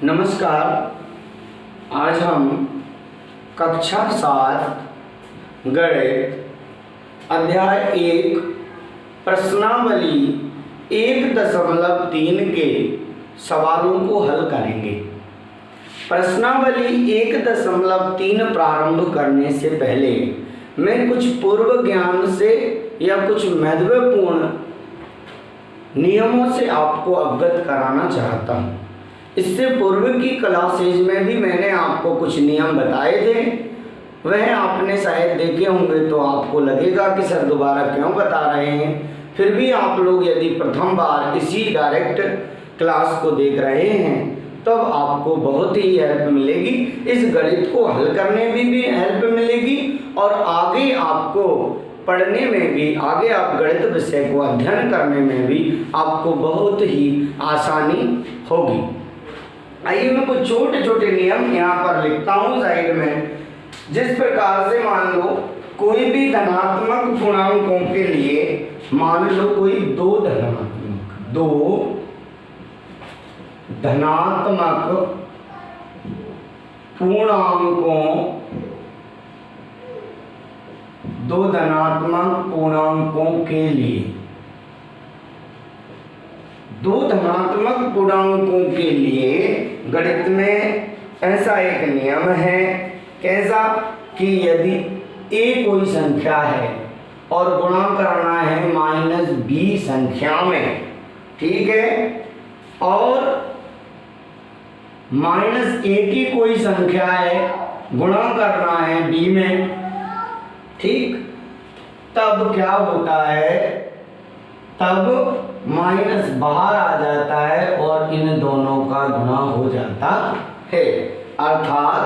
नमस्कार। आज हम कक्षा 7 गणित अध्याय 1 प्रश्नावली 1.3 के सवालों को हल करेंगे। प्रश्नावली 1.3 प्रारंभ करने से पहले मैं कुछ पूर्व ज्ञान से या कुछ महत्वपूर्ण नियमों से आपको अवगत कराना चाहता हूँ। इससे पूर्व की क्लासेज में भी मैंने आपको कुछ नियम बताए थे, वह आपने शायद देखे होंगे, तो आपको लगेगा कि सर दोबारा क्यों बता रहे हैं। फिर भी आप लोग यदि प्रथम बार इसी डायरेक्ट क्लास को देख रहे हैं तब आपको बहुत ही हेल्प मिलेगी, इस गणित को हल करने में भी हेल्प मिलेगी और आगे आपको पढ़ने में भी, आगे आप गणित विषय को अध्ययन करने में भी आपको बहुत ही आसानी होगी। आइए मैं कुछ छोटे छोटे नियम यहाँ पर लिखता हूँ साइड में। जिस प्रकार से मान लो कोई भी धनात्मक पूर्णांकों के लिए, मान लो कोई दो धनात्मक पूर्णांकों के लिए, दो धनात्मक पूर्णांकों के लिए गणित में ऐसा एक नियम है। कैसा कि यदि a कोई संख्या है और गुणा करना है -b संख्या में, ठीक है, और -a की कोई संख्या है, गुणा करना है b में, ठीक, तब क्या होता है, तब माइनस बाहर आ जाता है और इन दोनों का गुणा हो जाता है। अर्थात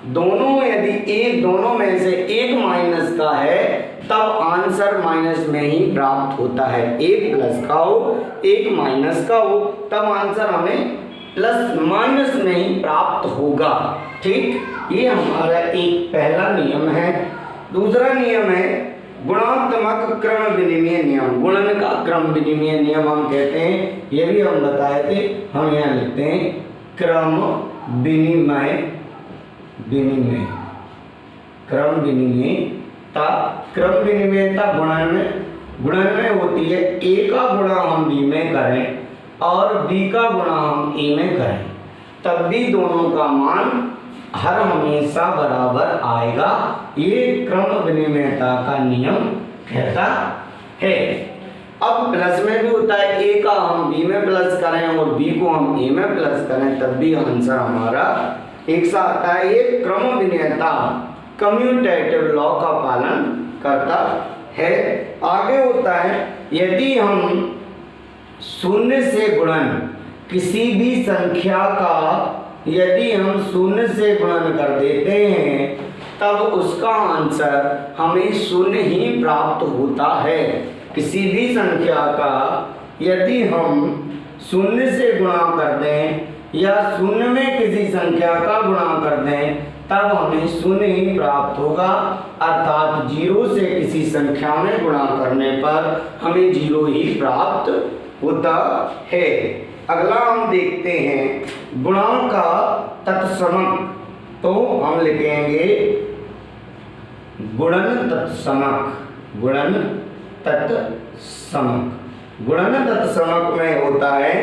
दोनों में से एक माइनस का है तब आंसर माइनस में ही प्राप्त होता है। एक प्लस का हो एक माइनस का हो तब आंसर हमें प्लस माइनस में ही प्राप्त होगा, ठीक। ये हमारा एक पहला नियम है। दूसरा नियम है गुणात्मक क्रम विनिमय नियम। गुणन का क्रम विनिमय नियम हम कहते हैं, ये भी हम बताए थे। हम यहाँ लिखते हैं क्रम विनिमयता गुणन में होती है। a का गुणा हम b में करें और b का गुणा हम a में करें, तब भी दोनों का मान हर हमेशा बराबर आएगा। ये क्रम विनिमयता का नियम कहता है। अब प्लस में भी होता है, a का हम b में प्लस करें और b को हम a में प्लस करें, तब भी आंसर हमारा एक सा आता है। ये क्रम विनिमयता कम्यूटेटिव लॉ का पालन करता है। आगे होता है यदि हम शून्य से गुणन किसी भी संख्या का, यदि हम शून्य से गुणन कर देते हैं तब उसका आंसर हमें शून्य ही प्राप्त होता है। किसी भी संख्या का यदि हम शून्य से गुणा कर दें या शून्य में किसी संख्या का गुणा कर दें तब हमें शून्य ही प्राप्त होगा। अर्थात 0 से किसी संख्या में गुणा करने पर हमें 0 ही प्राप्त होता है। अगला हम देखते हैं गुणांक का तत्समक। तो हम लिखेंगे गुणन तत्समक में होता है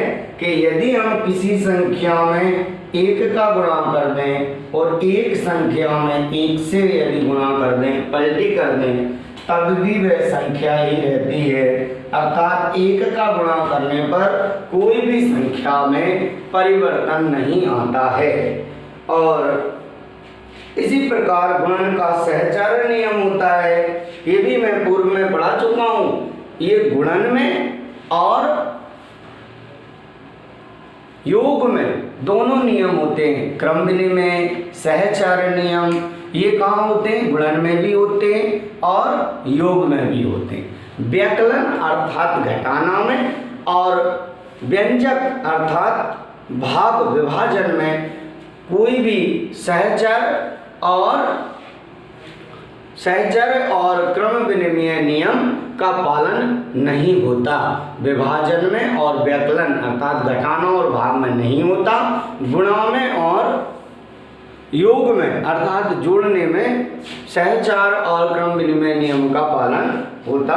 कि यदि हम किसी संख्या में 1 का गुणा कर दें और एक संख्या में 1 से यदि गुणा कर दें, पलटी कर दें, तब भी वह संख्या ही रहती है। अर्थात 1 का गुणा करने पर कोई भी संख्या में परिवर्तन नहीं आता है। और इसी प्रकार गुणन का सहचर नियम होता है। ये भी मैं पूर्व में पढ़ा चुका हूँ। ये गुणन में और योग में दोनों नियम होते हैं। क्रम विनिमय, सहचर नियम, ये कहाँ होते हैं? गुणन में भी होते हैं और योग में भी होते हैं। व्यकलन अर्थात घटाना में और व्यंजक अर्थात भाग विभाजन में कोई भी सहचर और क्रम विनिमय नियम का पालन नहीं होता। विभाजन में और व्यकलन अर्थात घटाना और भाग में नहीं होता। गुणा में और योग में अर्थात जोड़ने में सहचार और क्रम विनिमय नियम का पालन होता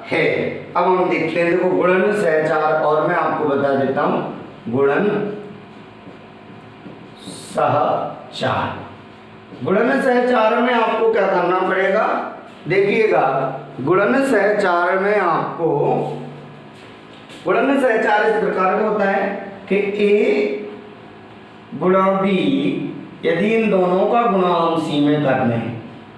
है। अब हम देखते हैं, देखो गुणन सहचार, और मैं आपको बता देता हूं गुणन सहचार। गुणन सहचार में आपको क्या करना पड़ेगा, देखिएगा गुणन सहचार में आपको गुणन सहचार इस प्रकार का होता है कि ए गुणा बी, यदि इन दोनों का गुणा हम सी में कर दें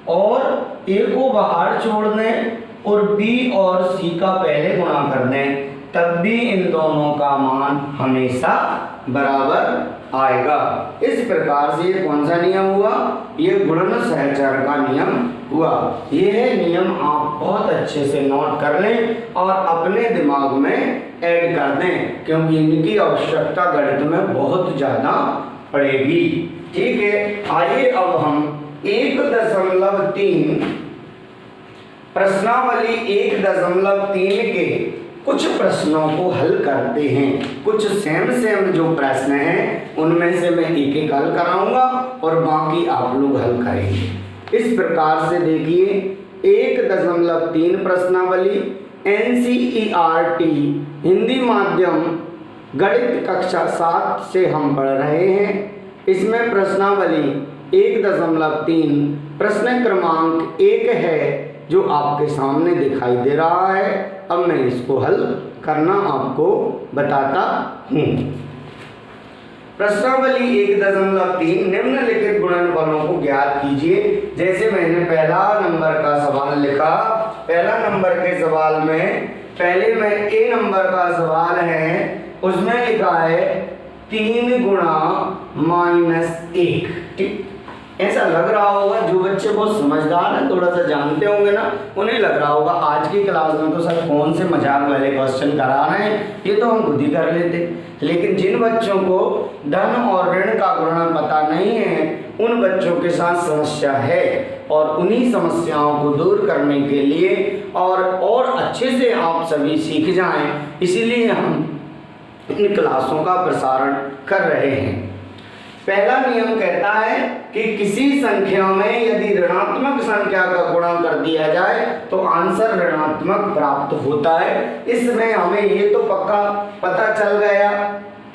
और ए को बाहर छोड़ दें और बी और सी का पहले गुणा कर दें, तब भी इन दोनों का मान हमेशा बराबर आएगा। इस प्रकार से ये कौन सा नियम हुआ, ये गुणन सहचर का नियम हुआ। यह नियम आप बहुत अच्छे से नोट कर लें और अपने दिमाग में ऐड कर दें, क्योंकि इनकी आवश्यकता गणित में बहुत ज़्यादा पड़ेगी। ठीक है, आइए अब हम 1.3 प्रश्नावली 1.3 के कुछ प्रश्नों को हल करते हैं। कुछ सेम जो प्रश्न हैं उनमें से मैं एक एक हल कराऊंगा और बाकी आप लोग हल करेंगे। इस प्रकार से देखिए 1.3 प्रश्नावली NCERT हिंदी माध्यम गणित कक्षा 7 से हम पढ़ रहे हैं। इसमें प्रश्नावली 1.3 प्रश्न क्रमांक 1 है जो आपके सामने दिखाई दे रहा है। अब मैं इसको हल करना आपको बताता हूँ। प्रश्नावली 1.3 निम्नलिखित गुणनफलों को ज्ञात कीजिए। जैसे मैंने पहला नंबर का सवाल लिखा, पहला नंबर के सवाल में पहले में ए नंबर का सवाल है, उसमें लिखा है 3 गुणा -1। ठीक, ऐसा लग रहा होगा जो बच्चे बहुत समझदार हैं, थोड़ा सा जानते होंगे ना, उन्हें लग रहा होगा आज की क्लास में तो सर कौन से मजाक वाले क्वेश्चन करा रहे हैं, ये तो हम खुद ही कर लेते। लेकिन जिन बच्चों को धन और ऋण का गुणन पता नहीं है, उन बच्चों के साथ समस्या है और उन्हीं समस्याओं को दूर करने के लिए और अच्छे से आप सभी सीख जाएं, इसीलिए हम इन क्लासों का प्रसारण कर रहे हैं। पहला नियम कहता है कि किसी संख्या में यदि ऋणात्मक संख्या का गुणा कर दिया जाए तो आंसर ऋणात्मक प्राप्त होता है। इसमें हमें ये तो पक्का पता चल गया,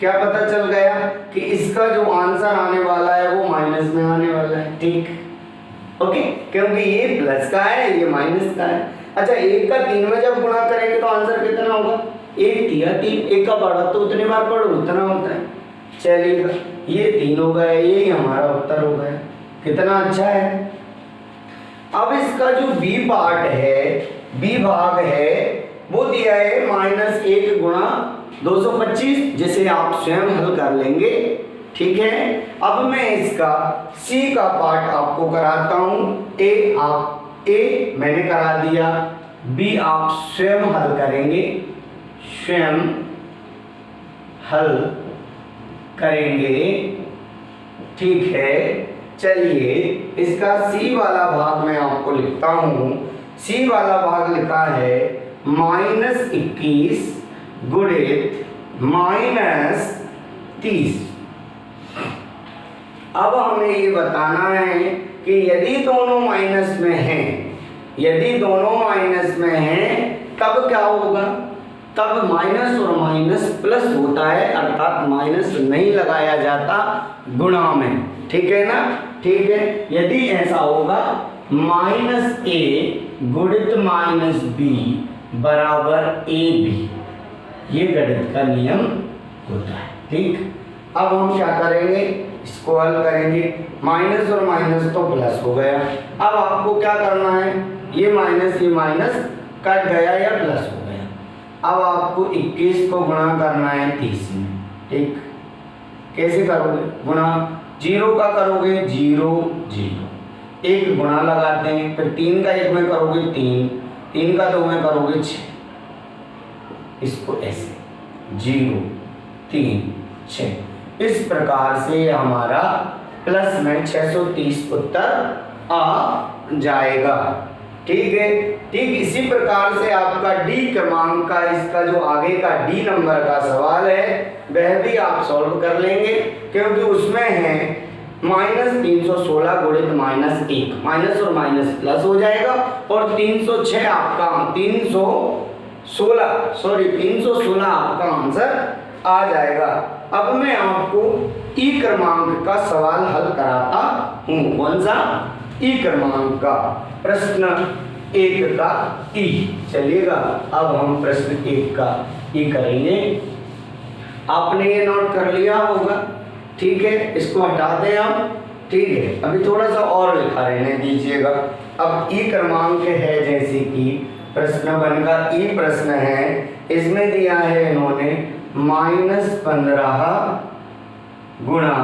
क्या पता चल गया कि इसका जो आंसर आने वाला है वो माइनस में आने वाला है। ठीक, ओके, क्योंकि ये प्लस का है, ये माइनस का है। अच्छा, 1 का 3 में जब गुणा करेंगे तो आंसर कितना होगा, 1 तिया 3, 1 का बढ़ा तो उतने बार पढ़ो उतना होता है। चलिएगा, ये 3 हो गया, यही हमारा उत्तर हो गया। कितना अच्छा है। अब इसका जो बी पार्ट है, बी भाग है, वो दिया है -1 गुणा 225, जिसे आप स्वयं हल कर लेंगे। ठीक है, अब मैं इसका सी का पार्ट आपको कराता हूँ। ए मैंने करा दिया, बी आप स्वयं हल करेंगे, स्वयं हल करेंगे। ठीक है, चलिए इसका सी वाला भाग मैं आपको लिखता हूँ। सी वाला भाग लिखा है -21 गुणित -30। अब हमें ये बताना है कि यदि दोनों माइनस में हैं, यदि दोनों माइनस में हैं तब क्या होगा, तब माइनस और माइनस प्लस होता है, अर्थात माइनस नहीं लगाया जाता गुणा में। ठीक है ना, ठीक है। यदि ऐसा होगा -a गुणित -b बराबर ab, ये गणित का नियम होता है। ठीक, अब हम क्या करेंगे, इसको हल करेंगे। माइनस और माइनस तो प्लस हो गया। अब आपको क्या करना है, ये माइनस कट गया या प्लस हो गया। अब आपको 21 को गुणा करना है 30 में। ठीक, कैसे करोगे गुणा, 0 का करोगे 0 0, 1 गुणा लगाते हैं, फिर 3 का 1 में करोगे 3, 3 का 2 में करोगे 6, इसको ऐसे 0 3 6, इस प्रकार से हमारा प्लस में 630 उत्तर आ जाएगा। ठीक है। ठीक इसी प्रकार से आपका डी क्रमांक का इसका जो आगे का डी नंबर का सवाल है वह भी आप सॉल्व कर लेंगे, क्योंकि उसमें है -316 गुणित -1, माइनस और माइनस प्लस हो जाएगा और 306 आपका 316 आपका आंसर आ जाएगा। अब मैं आपको ई क्रमांक का सवाल हल कराता हूँ। कौन सा? ई क्रमांक का प्रश्न 1 का ई। चलिएगा अब हम प्रश्न 1 का ई करेंगे। आपने ये नोट कर लिया होगा, ठीक है। इसको हटा दें आप, ठीक है। अभी थोड़ा सा और लिखा रहने दीजिएगा। अब ई क्रमांक है, जैसे कि प्रश्न 1 का ई प्रश्न है, इसमें दिया है इन्होंने -15 गुणा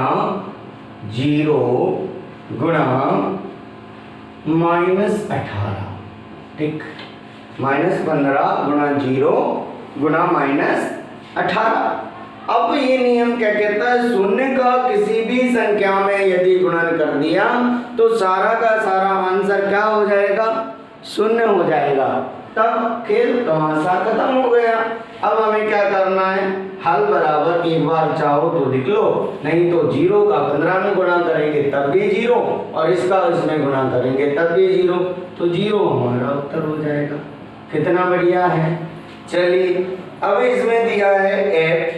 0 गुणा -18, ठीक। -15 गुणा 0 गुणा -18। अब ये नियम क्या कहता है? शून्य का किसी भी संख्या में यदि गुणन कर दिया तो सारा का सारा आंसर क्या हो जाएगा? शून्य हो जाएगा। तब खेल तमाशा खत्म हो गया। अब हमें क्या करना है? हल बराबर एक बार चाहो तो लिख लो, नहीं तो 0 का 15 में गुणा करेंगे तब भी 0 और इसका इसमें गुणा करेंगे तब भी 0, तो 0 हमारा उत्तर हो जाएगा। कितना बढ़िया है। चलिए अब इसमें दिया है f,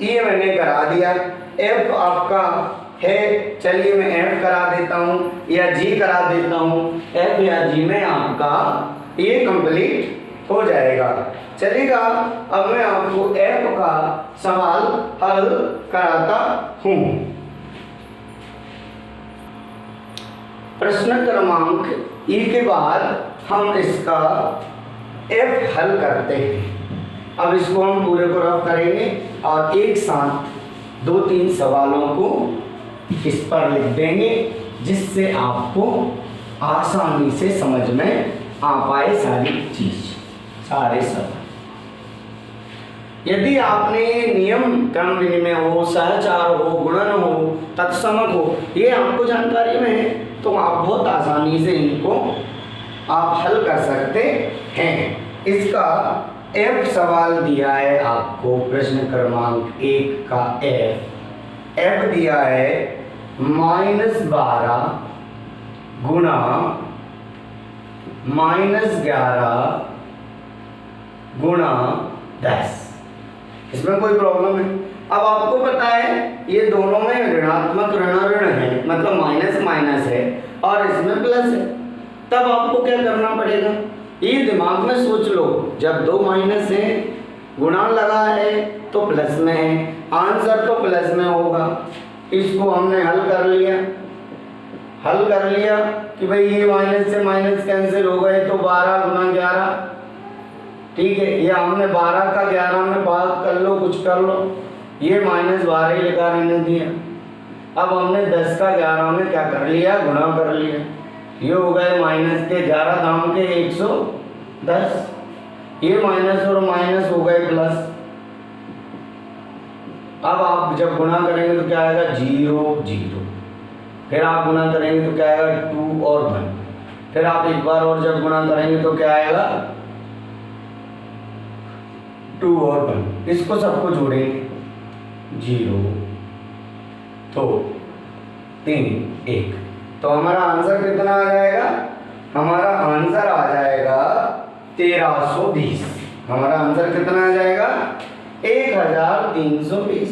ये मैंने करा दिया। f आपका है, चलिए मैं f करा देता हूँ या g करा देता हूँ। f या g में आपका ये कंप्लीट हो जाएगा। चलिएगा अब मैं आपको f का सवाल हल कराता हूँ। प्रश्न क्रमांक ई के बाद हम इसका f हल करते हैं। अब इसको हम पूरे को रफ करेंगे और एक साथ 2-3 सवालों को इस पर लिख देंगे, जिससे आपको आसानी से समझ में आ पाए सारी चीज, सारे सवाल। यदि आपने नियम क्रम विनिमय हो, सहचार हो, गुणन हो, तत्समक हो, ये आपको जानकारी में है तो आप बहुत आसानी से इनको आप हल कर सकते हैं। इसका f सवाल दिया है आपको, प्रश्न क्रमांक 1 का f दिया है -12 गुणा -11 गुणा 10। इसमें कोई प्रॉब्लम है? अब आपको पता है ये दोनों में ऋणात्मक ऋण है, मतलब माइनस माइनस है और इसमें प्लस है। तब आपको क्या करना पड़ेगा? ये दिमाग में सोच लो, जब 2 माइनस है, गुणा लगा है तो प्लस में है, आंसर तो प्लस में होगा। इसको हमने हल कर लिया कि भाई ये माइनस से माइनस कैंसिल हो गए तो 12 गुणा 11, ठीक है। या हमने 12 का 11 में भाग कर लो, कुछ कर लो, ये -12 ही लिखा रहने दिया। अब हमने 10 का 11 में क्या कर लिया? गुणा कर लिया। ये हो गए माइनस के 11 दाम के 110, ये माइनस और माइनस हो गए प्लस। अब आप जब गुणा करेंगे तो क्या आएगा? 0 0। फिर आप गुणा करेंगे तो क्या आएगा? 2 और 1। फिर आप एक बार और जब गुणा करेंगे तो क्या आएगा? 2 और 1। इसको सबको जोड़ेंगे, 0 2 3 1, तो हमारा आंसर कितना आ जाएगा? हमारा आंसर आ जाएगा 1320। हमारा आंसर कितना आ जाएगा? 1320।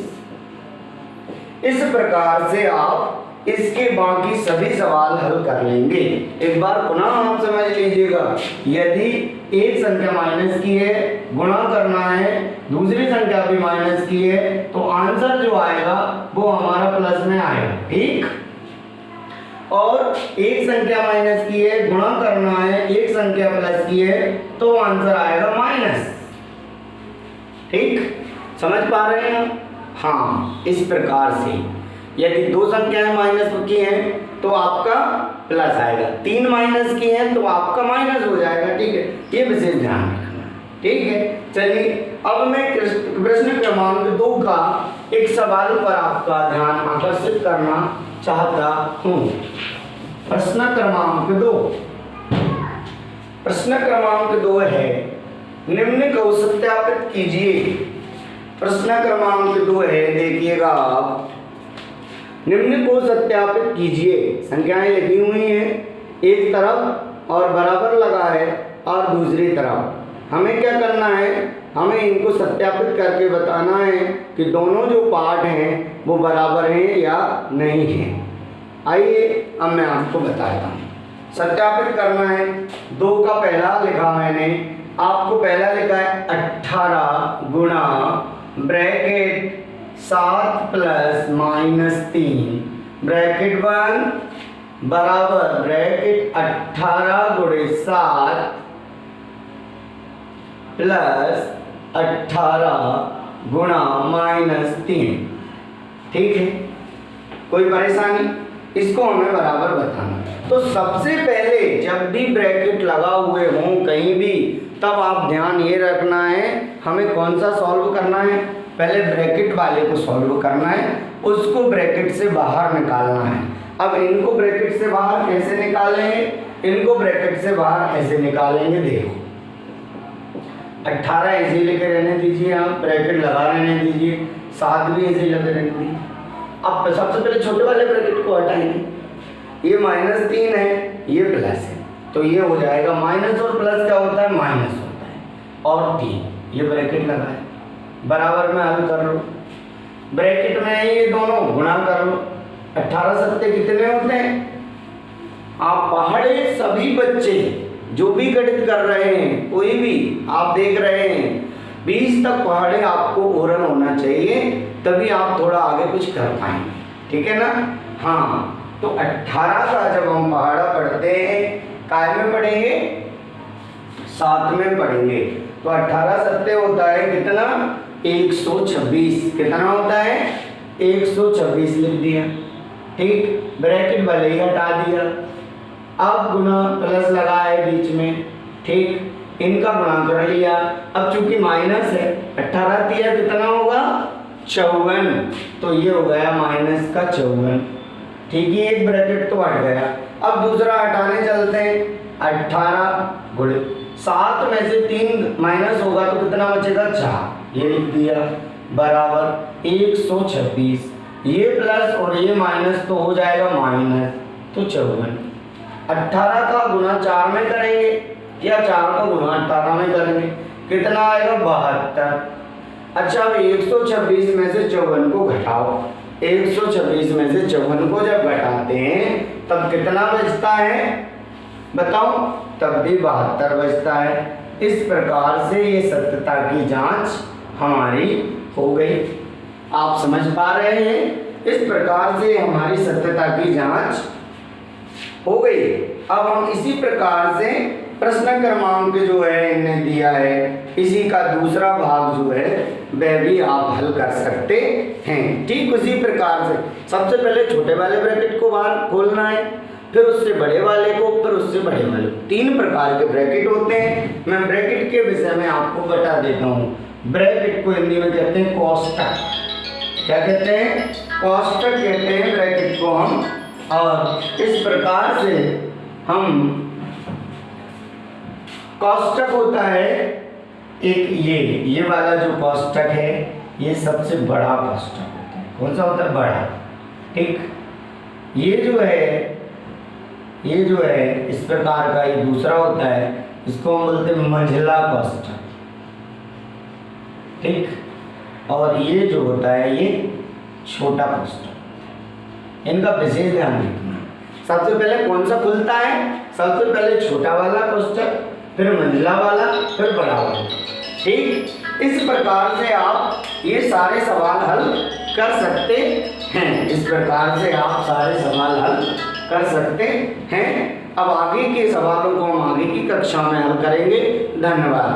इस प्रकार से आप इसके बाकी सभी सवाल हल कर लेंगे। एक बार पुनः आप समझ लीजिएगा, यदि एक संख्या माइनस की है, गुणा करना है, दूसरी संख्या भी माइनस की है, तो आंसर जो आएगा वो हमारा प्लस में आएगा, ठीक। और एक संख्या माइनस की है, गुणा करना है, एक संख्या प्लस की है, तो आंसर आएगा माइनस, ठीक। समझ पा रहे हैं? हाँ, इस प्रकार से यदि 2 संख्याएं माइनस की हैं तो आपका प्लस आएगा, 3 माइनस की हैं तो आपका माइनस हो जाएगा, ठीक है। ये विशेष ध्यान रखना, ठीक है। चलिए अब मैं प्रश्न क्रमांक 2 का एक सवाल पर आपका ध्यान आकर्षित करना चाहता हूँ। प्रश्न क्रमांक 2, प्रश्न क्रमांक 2 है, निम्न को सत्यापित कीजिए। प्रश्न क्रमांक 2 है, देखिएगा आप, निम्न को सत्यापित कीजिए। संख्याएं लिखी हुई हैं, एक तरफ और बराबर लगा है और दूसरी तरफ। हमें क्या करना है, हमें इनको सत्यापित करके बताना है कि दोनों जो पार्ट हैं वो बराबर हैं या नहीं हैं। आइए अब मैं आपको बताता हूँ। सत्यापित करना है। 2 का पहला लिखा मैंने, आपको पहला लिखा है 18 गुणा ब्रैकेट 7 प्लस माइनस 3 ब्रैकेट 1 बराबर ब्रैकेट 18 गुणे 7 प्लस 18 गुणा माइनस 3। ठीक है, कोई परेशानी? इसको हमें बराबर बताना। तो सबसे पहले जब भी ब्रैकेट लगा हुए हों कहीं भी, तब आप ध्यान ये रखना है, हमें कौन सा सॉल्व करना है, पहले ब्रैकेट वाले को सॉल्व करना है, उसको ब्रैकेट से बाहर निकालना है। अब इनको ब्रैकेट से बाहर कैसे निकालेंगे, इनको ब्रैकेट से बाहर ऐसे निकालेंगे। देखो 18 ऐसे लेके रहने दीजिए, आप ब्रैकेट लगा रहने दीजिए, 7 भी ऐसे लगे रहने दीजिए। अब सबसे पहले छोटे वाले ब्रैकेट को हटाएंगे। ये -3 है, ये प्लस है, तो ये हो जाएगा माइनस और प्लस क्या होता है, माइनस होता है, और 3 ये ब्रैकेट लगा है, बराबर में हल कर लो। ब्रैकेट में ये दोनों गुणा कर लो। 18 सत्ते कितने होते हैं? आप पहाड़े सभी बच्चे जो भी गणित कर रहे हैं, कोई भी आप देख रहे हैं, 20 तक पहाड़े आपको ओरल होना चाहिए, तभी आप थोड़ा आगे कुछ कर पाएंगे। ठीक है ना? हाँ, तो 18 का जब हम पहाड़ा पढ़ते हैं, काय में पढ़ेंगे, 7 में पढ़ेंगे। तो 18 सत्ते होता है कितना, 126। कितना होता है, 126 लिख दिया। ठीक, ब्रैकेट भले ही हटा दिया। अब गुना प्लस लगा है बीच में, ठीक, इनका गुणा कर लिया। अब चूंकि माइनस है, 18 दिया कितना होगा, 54, तो ये हो गया माइनस का 54। ठीक है, एक ब्रैकेट तो हट गया। अब दूसरा हटाने चलते हैं। 18 गुणे 7 में से 3 माइनस होगा तो कितना बचेगा, 4, ये लिख दिया, बराबर 126। ये प्लस और ये माइनस तो हो जाएगा माइनस, तो 54। 18 का गुणा 4 में करेंगे या 4 का गुणा 18 में करेंगे, कितना आएगा, 72। अच्छा, अब 126 में से 54 को घटाओ। 126 में से 54 को जब घटाते हैं तब कितना बचता है, बताओ, तब भी 72 बचता है। इस प्रकार से ये सत्यता की जांच हमारी हो गई। आप समझ पा रहे हैं? इस प्रकार से हमारी सत्यता की जांच हो गई। अब हम इसी प्रकार से प्रश्न क्रमांक जो है इन्होंने दिया है, इसी का दूसरा भाग जो है वह भी आप हल कर सकते हैं। ठीक उसी प्रकार से सबसे पहले छोटे वाले ब्रैकेट को बाहर खोलना है, फिर उससे बड़े वाले को, फिर उससे बड़े वाले को। 3 प्रकार के ब्रैकेट होते हैं। मैं ब्रैकेट के विषय में आपको बता देता हूँ। ब्रैकेट को हिंदी में कहते हैं कोष्टक। क्या कहते हैं, कोष्टक कहते हैं ब्रैकेट को हम। और इस प्रकार से हम, कोष्टक होता है एक, ये वाला जो कोष्टक है ये सबसे बड़ा कोष्टक होता है। कौन सा होता है, बड़ा। ठीक, ये जो है इस प्रकार का, ये दूसरा होता है, इसको हम बोलते हैं मंझला कोष्टक। ठीक, और ये जो होता है ये छोटा कोष्टक। इनका विशेष ध्यान रखना। सबसे पहले कौन सा खुलता है, सबसे पहले छोटा वाला कोष्टक, फिर मंझला वाला, फिर बड़ा वाला। ठीक, इस प्रकार से आप ये सारे सवाल हल कर सकते हैं। इस प्रकार से आप सारे सवाल हल कर सकते हैं। अब आगे के सवालों को हम आगे की कक्षा में हल करेंगे। धन्यवाद।